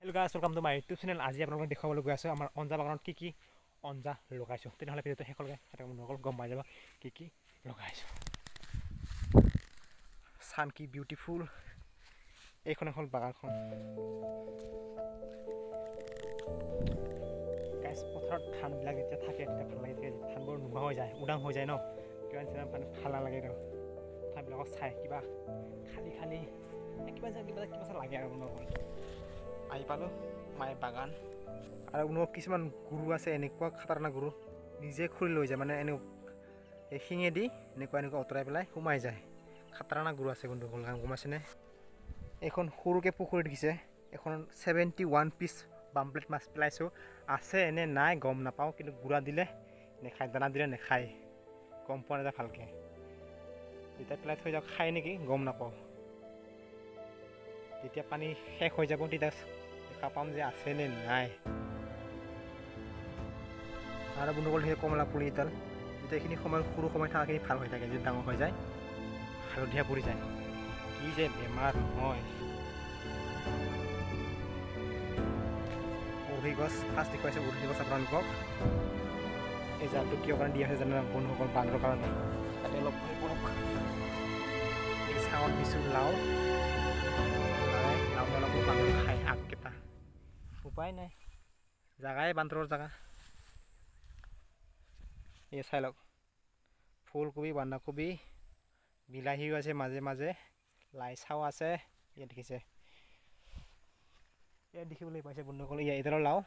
Hello' গাইছ, welcome to my YouTube channel. আজি আপোনালোকক দেখুৱাবলৈ গৈ আছোঁ আমাৰ অঞ্জা বাগানত কি অঞ্জা লগাইছোঁ। তেনেহ'লে ভিডিঅ'টো শেষলৈকে আপোনালোকক গম পাই যাব কি লগাইছোঁ। চান কি বিউটিফুল। এইখনে হ'ল বাগানখন। গাইছ, পথাৰত ধানবিলাক যেতিয়া থাকে তেতিয়া ভাল লাগে। তেতিয়া ধানবোৰ নোহোৱা হৈ যায়, উদাং হৈ যায় ন, কিবা নিচিনা মানে ভাল নালাগে ন পথাৰবিলাকক চাই। কিবা খালী কিবা লাগে আৰু আপোনালোকৰ। আহি পালোঁ মায়ে বাগান। আৰু আপোনালোকৰ কিছুমান গৰু আছে, এনেকুৱা খাতাৰনাক গৰু, নিজে খুলি লৈ যায়, মানে এই শিঙেদি এনেকুৱা অঁতৰাই পেলাই সোমাই যায়। খাতাৰনাক গৰু আছে কিন্তু গম পাইছেনে। এইখন সৰুকৈ পুখুৰী দেখিছে, এখন 71 পিচ বামপ্লেট মাছ পেলাইছোঁ। আছে এনে নাই গম নাপাওঁ, কিন্তু গুড়া দিলে নেখায়, দানা দিলে নেখায়, গম পোৱা নাযায় ভালকৈ। যেতিয়া পেলাই থৈ যাওক খায় নেকি গম নাপাওঁ। যেতিয়া পানী শেষ হৈ যাব তেতিয়া দেখা পাম যে আছে নে নাই। আৰু বন্ধুসকল, সেই কমলা পুলি এডাল যেতিয়া এইখিনি সময় সৰু সময় থকাখিনি ভাল হৈ থাকে, যেতিয়া ডাঙৰ হৈ যায় হালধীয়া পৰি যায়। কি যে বেমাৰ নহয়। উৰহি গছ ফাৰ্ষ্ট দেখুৱাইছে, উৰহি গছ আপোনালোকক। এই জাতটো কিয় কাৰণে দিয়া হৈছে জানে বন্ধুসকল? বান্দৰৰ কাৰণে। তাতে অলপ এই চাঙত দিছোঁ লাও, অলপ বান্দৰ খায় আগকেইটা। উপায় নাই, জাগাই বান্দৰৰ জাগা। এই চাই লওক, ফুলকবি, বন্ধাকবি, বিলাহীও আছে মাজে মাজে, লাই চাও আছে। ইয়াত দেখিছে, ইয়াত দেখিবলৈ পাইছে বন্ধুসকল। এইডালৰ লাও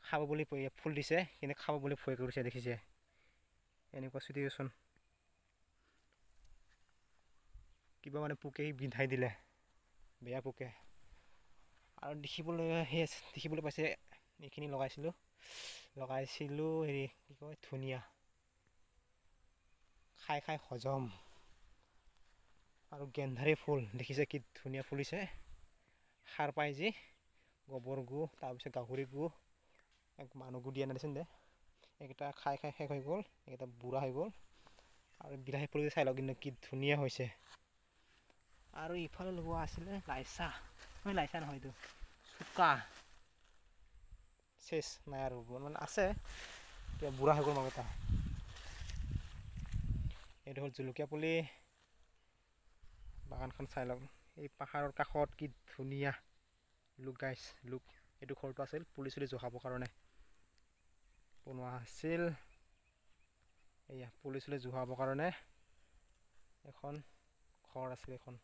খাব বুলি ফুল দিছে, কিন্তু খাব বুলি ভয় কৰিছে, দেখিছে এনেকুৱা চিটুৱেশ্যন। কিবা মানে পোকে বিন্ধাই দিলে, বেয়া পোকে। আৰু দেখিবলৈ পাইছে এইখিনি লগাইছিলোঁ হেৰি কি কয়, ধনিয়া। খাই হজম। আৰু গেন্ধাৰী ফুল দেখিছে কি ধুনীয়া ফুলিছে। সাৰ পাই যি গোবৰ গু, তাৰপিছত গাহৰি গু, মানুহ গু দিয়া নাদিছিল দে। এইকেইটা খাই শেষ হৈ গ'ল, এইকেইটা বুঢ়া হৈ গ'ল। আৰু বিলাহী ফুল চাই লওক কিন্তু কি ধুনীয়া হৈছে। আৰু ইফালে লগোৱা আছিলে লাইচা নহয়, এইটো চুকা। চেচ নাই আৰু মানে আছে, এতিয়া বুঢ়া হৈ গ'ল মানুহটা। এইটো হ'ল জলকীয়া পুলি। বাগানখন চাই লওক, এই পাহাৰৰ কাষত কি ধুনীয়া লুক গাইছ, লুক। এইটো ঘৰটো আছিল পুলি চুলি জহাবৰ কাৰণে বনোৱা আছিল। এয়া পুলি চুলি জহাবৰ কাৰণে এখন ঘৰ আছিল। এখন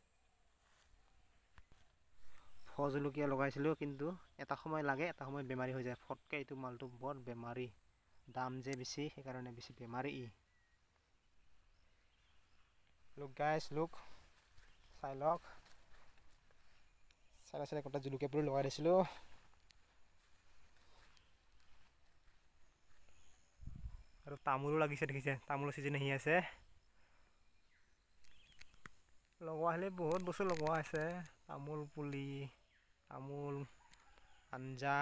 ভোট জলকীয়া লগাইছিলোঁ, কিন্তু এটা সময় লাগে, এটা সময় বেমাৰী হৈ যায় ফটকৈ। এইটো মালটো বৰ বেমাৰী, দাম যে বেছি, সেইকাৰণে বেছি বেমাৰী ই। লুক গাইছ, লুক চাই লওক। চাই গোটেই জলকীয়া পুলি লগাই দিছিলোঁ। আৰু তামোলো লাগিছে, দেখিছে তামোলৰ ছিজন আহি আছে। লগোৱা হ'লে বহুত বস্তু লগোৱা আছে, তামোল পুলি, তামোল আঞ্জা,